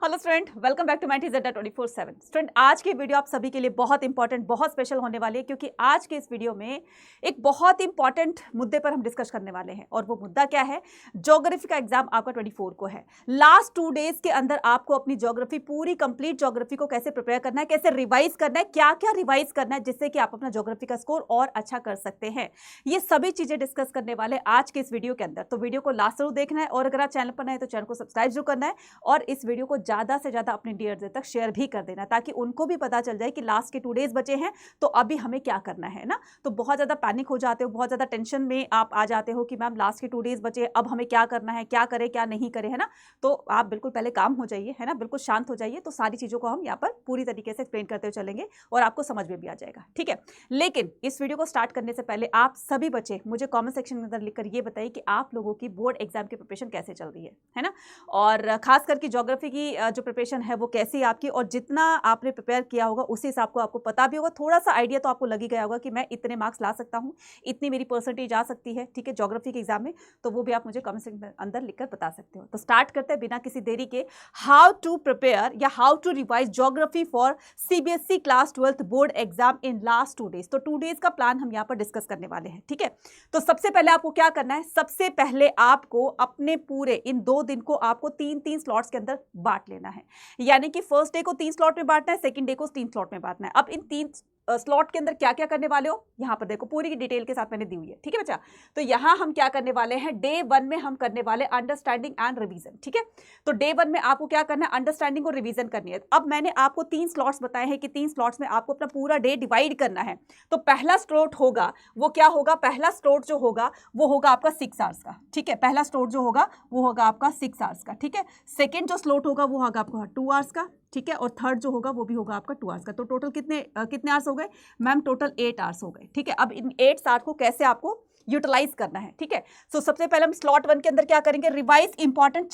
Hello student, welcome back to my teaser 24/7। Student, आज की video आप सभी के लिए बहुत इंपॉर्टेंट, बहुत स्पेशल होने वाली है, क्योंकि आज के इस वीडियो में एक बहुत इंपॉर्टेंट मुद्दे पर हम डिस्कस करने वाले हैं। और वो मुद्दा क्या है? ज्योग्राफी का एग्जाम आपका 24 को है। लास्ट 2 डेज के अंदर आपको अपनी ज्योग्राफी, पूरी कंप्लीट ज्योग्राफी को कैसे प्रिपेयर करना है, कैसे रिवाइज करना है, क्या क्या रिवाइज करना है, जिससे कि आप अपना ज्योग्राफी का स्कोर और अच्छा कर सकते हैं। ये सभी चीजें डिस्कस करने वाले आज के इस वीडियो के अंदर। तो वीडियो को लास्ट जरूर देखना है, और अगर आप चैनल पर नए तो चैनल को सब्सक्राइब जरूर करना है, और इस वीडियो को ज्यादा से ज्यादा अपने डियर्स तक शेयर भी कर देना, ताकि उनको भी पता चल जाए कि लास्ट के 2 डेज बचे हैं तो अभी हमें क्या करना है ना। तो बहुत ज्यादा पैनिक हो जाते हो, बहुत ज्यादा टेंशन में आप आ जाते हो कि मैम लास्ट के 2 डेज बचे, अब हमें क्या करना है, क्या करें क्या नहीं करें, है ना। तो आप बिल्कुल पहले काम हो जाइए, है ना, बिल्कुल शांत हो जाइए। तो सारी चीजों को हम यहाँ पर पूरी तरीके से एक्सप्लेन करते हुए चलेंगे और आपको समझ में भी आ जाएगा, ठीक है। लेकिन इस वीडियो को स्टार्ट करने से पहले आप सभी बच्चे मुझे कॉमेंट सेक्शन के अंदर लिखकर ये बताइए कि आप लोगों की बोर्ड एग्जाम की प्रिपरेशन कैसे चल रही है ना। और खास करके ज्योग्राफी की जो प्रिपरेशन है वो कैसी आपकी, और जितना आपने प्रिपेयर किया होगा उसी हिसाब को आपको पता भी होगा, थोड़ा सा आइडिया तो आपको लग ही गया होगा कि मैं इतने मार्क्स ला सकता हूं, इतनी मेरी परसेंटेज आ सकती है, ठीक है, ज्योग्राफी के एग्जाम में। तो वो भी आप मुझे कमेंट सेक्शन के अंदर लिखकर बता सकते हो। तो स्टार्ट करते हैं बिना किसी देरी के, हाउ टू प्रिपेयर या how to revise geography for CBSE class 12th board exam in last 2 days. तो 2 डेज का प्लान हम यहाँ पर डिस्कस करने वाले हैं, ठीक है। तो सबसे पहले आपको क्या करना है? सबसे पहले आपको अपने पूरे इन 2 दिन को आपको 3-3 स्लॉट्स के अंदर बांट लेना है। यानी कि फर्स्ट डे को 3 स्लॉट में बांटना है, सेकंड डे को 3 स्लॉट में बांटना है। अब इन 3 स्लॉट के अंदर क्या क्या करने वाले हो, यहां पर देखो, पूरी की डिटेल के साथ मैंने दी हुई है, ठीक है बच्चा। तो यहां हम क्या करने वाले हैं, डे 1 में हम करने वाले अंडरस्टैंडिंग एंड रिवीजन, ठीक है। तो डे 1 में आपको क्या करना है, अंडरस्टैंडिंग और रिवीजन करनी है। अब मैंने आपको 3 स्लॉट्स बताए हैं कि 3 स्लॉट्स में आपको अपना पूरा डे डिवाइड करना है। तो पहला स्लॉट होगा वो क्या होगा, पहला स्लॉट जो होगा वो होगा आपका 6 आवर्स का, ठीक है। पहला स्लॉट जो होगा वो होगा आपका 6 आवर्स का, ठीक है। सेकेंड जो स्लॉट होगा वो होगा आपका 2 आवर्स का, ठीक है। और थर्ड जो होगा वो भी होगा आपका 2 आवर्स का। तो टोटल कितने आवर्स हो गए मैम? टोटल 8 आवर्स हो गए, ठीक है। अब इन 8 आवर्स को कैसे आपको यूटिलाइज करना है, ठीक है। सो सबसे पहले हम स्लॉट 1 के अंदर क्या करेंगे, revise important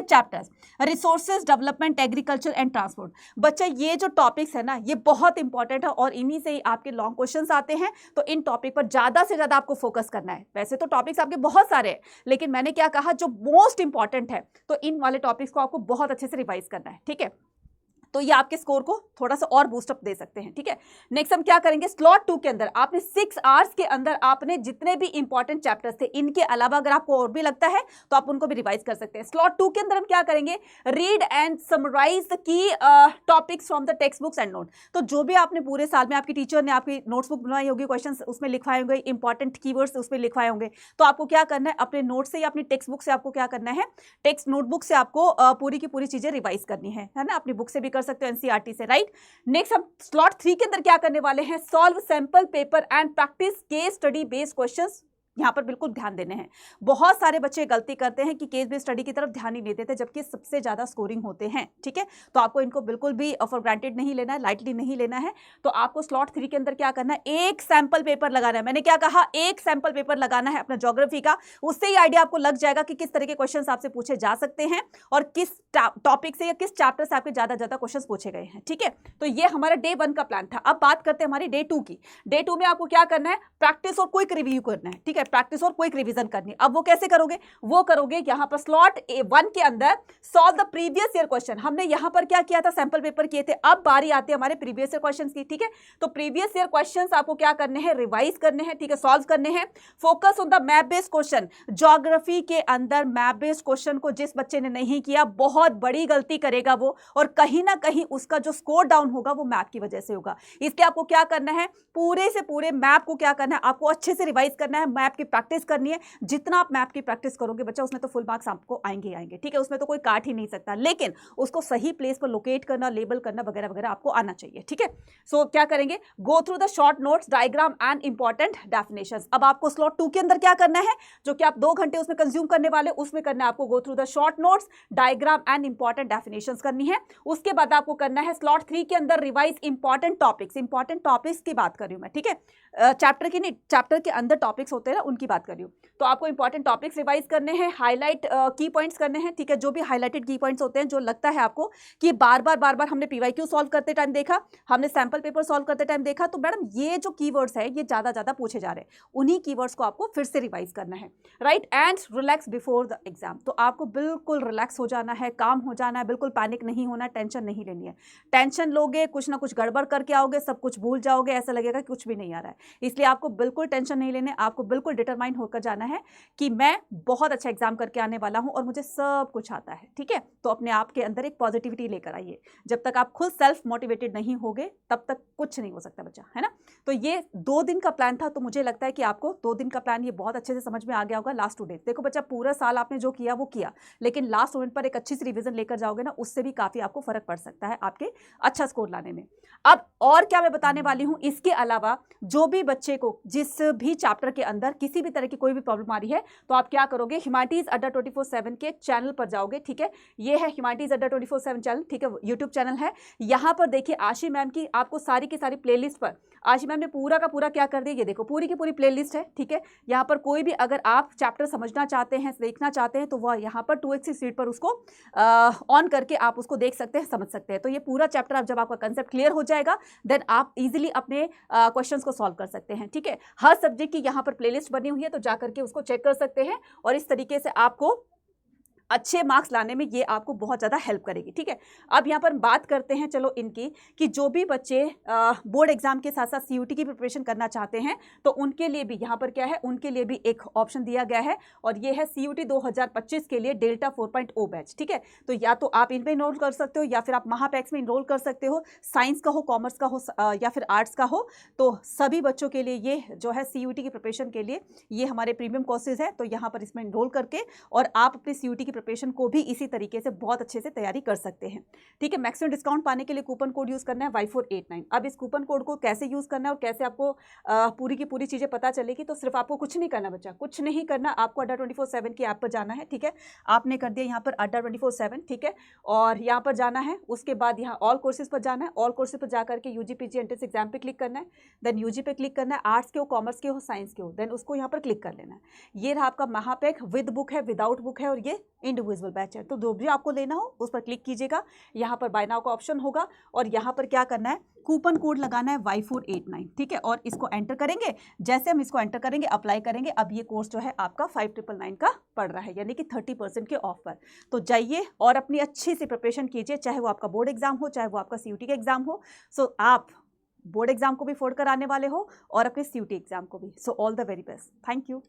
chapters, resources development, agriculture and transport. बच्चा, ये जो टॉपिक्स है ना, ये बहुत इंपॉर्टेंट है और इन्हीं से ही आपके लॉन्ग क्वेश्चंस आते हैं। तो इन टॉपिक पर ज्यादा से ज्यादा आपको फोकस करना है। वैसे तो टॉपिक्स आपके बहुत सारे हैं, लेकिन मैंने क्या कहा, जो मोस्ट इंपॉर्टेंट है, तो इन वाले टॉपिक्स को आपको बहुत अच्छे से रिवाइज करना है, ठीक है। तो ये आपके स्कोर को थोड़ा सा और बूस्टअप दे सकते हैं, ठीक है। नेक्स्ट हम क्या करेंगे, स्लॉट 2 के अंदर आपने 6 आवर्स के अंदर आपने जितने भी इंपॉर्टेंट चैप्टर्स थे, इनके अलावा अगर आपको और भी लगता है तो आप उनको भी रिवाइज कर सकते हैं। स्लॉट 2 के अंदर हम क्या करेंगे, read and summarize the key topics from the text books and note. तो जो भी आपने पूरे साल में आपकी टीचर ने आपकी नोट्स बुक बनवाई होगी, क्वेश्चन उसमें लिखवाए होंगे, इंपॉर्टेंट कीवर्ड्स उसमें लिखवाए होंगे, तो आपको क्या करना है, अपने नोट से या अपनी टेक्स्ट बुक से आपको क्या करना है, टेक्स्ट नोटबुक से आपको पूरी की पूरी चीजें रिवाइज करनी है ना। अपनी बुक से भी कर सकते हो, एनसीईआरटी से, राइट। नेक्स्ट हम स्लॉट 3 के अंदर क्या करने वाले हैं, solve sample paper and practice case study based questions. यहां पर बिल्कुल ध्यान देने हैं। बहुत सारे बच्चे गलती करते हैं कि केस बेस्ड स्टडी की तरफ ध्यान नहीं देते थे, जबकि सबसे ज्यादा स्कोरिंग होते हैं, ठीक है। तो आपको इनको बिल्कुल भी फॉर ग्रांटेड नहीं लेना है, लाइटली नहीं लेना है। तो आपको स्लॉट 3 के अंदर क्या करना है, एक सैंपल पेपर लगाना है। मैंने क्या कहा, एक सैंपल पेपर लगाना है अपना ज्योग्राफी का। उससे ही आइडिया आपको लग जाएगा कि किस तरह के क्वेश्चन आपसे पूछे जा सकते हैं और किस टॉपिक से या किस चैप्टर से आपके ज्यादा क्वेश्चन पूछे गए हैं, ठीक है। तो ये हमारा डे 1 का प्लान था। अब बात करते हैं हमारी डे 2 की। डे 2 में आपको क्या करना है, प्रैक्टिस और क्विक रिव्यू करना है, ठीक है। प्रैक्टिस और क्विक रिवीजन करनी है। अब वो कैसे करोगे, वो करोगे यहां पर स्लॉट 1 के अंदर solve the previous year question. हमने यहां पर क्या किया था, सैंपल पेपर किए थे। अब बारी आती है हमारे प्रीवियस ईयर क्वेश्चंस की, ठीक है। तो प्रीवियस ईयर क्वेश्चंस आपको क्या करने हैं, रिवाइज करने हैं, ठीक है, सॉल्व करने हैं। Focus on the map based question. Geography के अंदर मैप बेस्ड क्वेश्चन को जिस बच्चे ने नहीं किया, बहुत बड़ी गलती करेगा वो, और कहीं ना कहीं उसका जो स्कोर डाउन होगा वो मैप की वजह से होगा। इसलिए आपको क्या करना है, पूरे से पूरे मैप को क्या करना है, आपको अच्छे से रिवाइज करना है, मैप की प्रैक्टिस करनी है। जितना आप मैप की प्रैक्टिस करोगे बच्चा, उसमें तो फुल मार्क्स आपको आएंगे आएंगे, ठीक है। उसमें तो कोई काट ही नहीं सकता, लेकिन उसको सही प्लेस पर लोकेट करना, लेबल करना वगैरह वगैरह आपको आना चाहिए, ठीक है। सो क्या करेंगे, go through the short notes, diagram and important definitions. अब आपको स्लॉट 2 के अंदर क्या करना है, जो कि आप 2 घंटे उसमें कंज्यूम करने वाले, उसमें करना है आपको go through the short notes, diagram and important definitions करनी है। उसके बाद आपको करना है स्लॉट 3 के अंदर रिवाइज इंपॉर्टेंट टॉपिक्स की बात कर रही हूं मैं, ठीक है। चैप्टर के अंदर टॉपिक्स होते हैं ना, उनकी बात कर रही हूँ। तो आपको इंपॉर्टेंट टॉपिक्स रिवाइज करने हैं, हाईलाइट की पॉइंट्स करने हैं, ठीक है। जो भी हाईलाइटेड की पॉइंट्स होते हैं, जो लगता है आपको कि बार बार हमने पीवाईक्यू सॉल्व करते टाइम देखा, हमने सैंपल पेपर सॉल्व करते टाइम देखा, तो मैडम ये जो कीवर्ड्स है ये ज्यादा पूछे जा रहे हैं, उन्हीं कीवर्ड्स को आपको फिर से रिवाइज करना है, right. And relax before the exam, तो आपको बिल्कुल रिलैक्स हो जाना है, काम हो जाना है, बिल्कुल पैनिक नहीं होना, टेंशन नहीं लेनी है। टेंशन लोगे कुछ ना कुछ गड़बड़ करके आओगे, सब कुछ भूल जाओगे, ऐसा लगेगा कि कुछ भी नहीं आ रहा है। इसलिए आपको बिल्कुल टेंशन नहीं लेने, आपको बिल्कुल डिटरमाइन होकर जाना है कि मैं बहुत अच्छा एग्जाम करके आने वाला हूं और मुझे सब कुछ आता है, ठीक है। तो अपने आप के अंदर एक पॉजिटिविटी लेकर आइए। जब तक आप खुद सेल्फ मोटिवेटेड नहीं होगे तब तक कुछ नहीं हो सकता बच्चा, है ना। तो ये 2 दिन का प्लान था, तो मुझे लगता है कि आपको 2 दिन का प्लान ये बहुत अच्छे से समझ में आ गया होगा। लास्ट 2 डेज देखो बच्चा, पूरा साल आपने जो किया वो किया, लेकिन लास्ट मोमेंट पर एक अच्छी सी रिवीजन लेकर जाओगे ना, उससे भी काफी आपको फर्क पड़ सकता है आपके अच्छा स्कोर लाने में। अब और क्या मैं बताने वाली हूं, इसके अलावा जो भी बच्चे को जिस भी चैप्टर के अंदर किसी भी तरह की कोई भी प्रॉब्लम आ रही है, तो आप क्या करोगे, ह्यूमैनिटीज अड्डा 24/7 के चैनल पर जाओगे, ठीक है। ये है ह्यूमैनिटीज अड्डा 24/7 चैनल, ठीक है, यूट्यूब चैनल है। यहाँ पर देखिए आशी मैम की आपको सारी की सारी प्लेलिस्ट पर आशी मैम ने पूरा का पूरा क्या कर दिया, ये देखो पूरी की पूरी प्लेलिस्ट है, ठीक है। यहाँ पर कोई भी अगर आप चैप्टर समझना चाहते हैं, देखना चाहते हैं, तो वह यहाँ पर 2x स्पीड पर उसको ऑन करके आप उसको देख सकते हैं, समझ सकते हैं। तो ये पूरा चैप्टर आप जब आपका कंसेप्ट क्लियर हो जाएगा, देन आप इजीली अपने क्वेश्चंस को सॉल्व कर सकते हैं, ठीक है। हर सब्जेक्ट की यहाँ पर प्लेलिस्ट बनी हुई है, तो जाकर के उसको चेक कर सकते हैं और इस तरीके से आपको अच्छे मार्क्स लाने में ये आपको बहुत ज़्यादा हेल्प करेगी, ठीक है। अब यहाँ पर बात करते हैं चलो इनकी, कि जो भी बच्चे बोर्ड एग्जाम के साथ साथ सीयूटी की प्रिपरेशन करना चाहते हैं, तो उनके लिए भी यहाँ पर क्या है, उनके लिए भी एक ऑप्शन दिया गया है, और ये है सीयूटी 2025 के लिए डेल्टा 4.0 बैच, ठीक है। तो या तो आप इनमें इनरोल कर सकते हो या फिर आप महापैक्स में इनरोल कर सकते हो, साइंस का हो, कॉमर्स का हो या फिर आर्ट्स का हो। तो सभी बच्चों के लिए ये जो है सीयूटी की प्रिपरेशन के लिए ये हमारे प्रीमियम कोर्सेज है, तो यहाँ पर इसमें इनरोल करके और आप अपनी सीयूटी की प्रिपरेशन को भी इसी तरीके से बहुत अच्छे से तैयारी कर सकते हैं, ठीक है। मैक्सिमम डिस्काउंट पाने के लिए कूपन कोड यूज करना है Y489। अब इस कूपन कोड को कैसे यूज करना है और कैसे आपको पूरी की पूरी चीजें पता चलेगी, तो सिर्फ आपको कुछ नहीं करना बच्चा, कुछ नहीं करना, आपको अड्डा 24/7 की ऐप पर जाना है, ठीक है। आपने कर दिया यहाँ पर अड्डा 24/7, ठीक है, और यहाँ पर जाना है, उसके बाद यहाँ ऑल कोर्सेज पर जाना है, ऑल कोर्सेज पर जाकर के यूजी पीजी एंट्रेंस एग्जाम पे क्लिक करना है, देन यूजी पे क्लिक करना है, आर्ट्स के हो, कॉमर्स के हो, साइंस के हो, देन उसको यहाँ पर क्लिक कर लेना है। ये रहा आपका महापैक, विद बुक है, विदाउट बुक है, और ये इंडिविजुअल बैच है। तो जो भी आपको लेना हो उस पर क्लिक कीजिएगा, यहाँ पर बाय नाउ का ऑप्शन होगा, और यहाँ पर क्या करना है, कूपन कोड लगाना है Y489, ठीक है, और इसको एंटर करेंगे। जैसे हम इसको एंटर करेंगे, अप्लाई करेंगे, अब ये कोर्स जो है आपका 5999 का पड़ रहा है, यानी कि 30% के ऑफ पर। तो जाइए और अपनी अच्छी सी प्रिपरेशन कीजिए, चाहे वो आपका बोर्ड एग्जाम हो, चाहे वो आपका सीयूटी का एग्जाम हो। सो आप बोर्ड एग्जाम को भी फोड़ कर आने वाले हो और अपने सीयूटी एग्जाम को भी। So all the very best, thank you.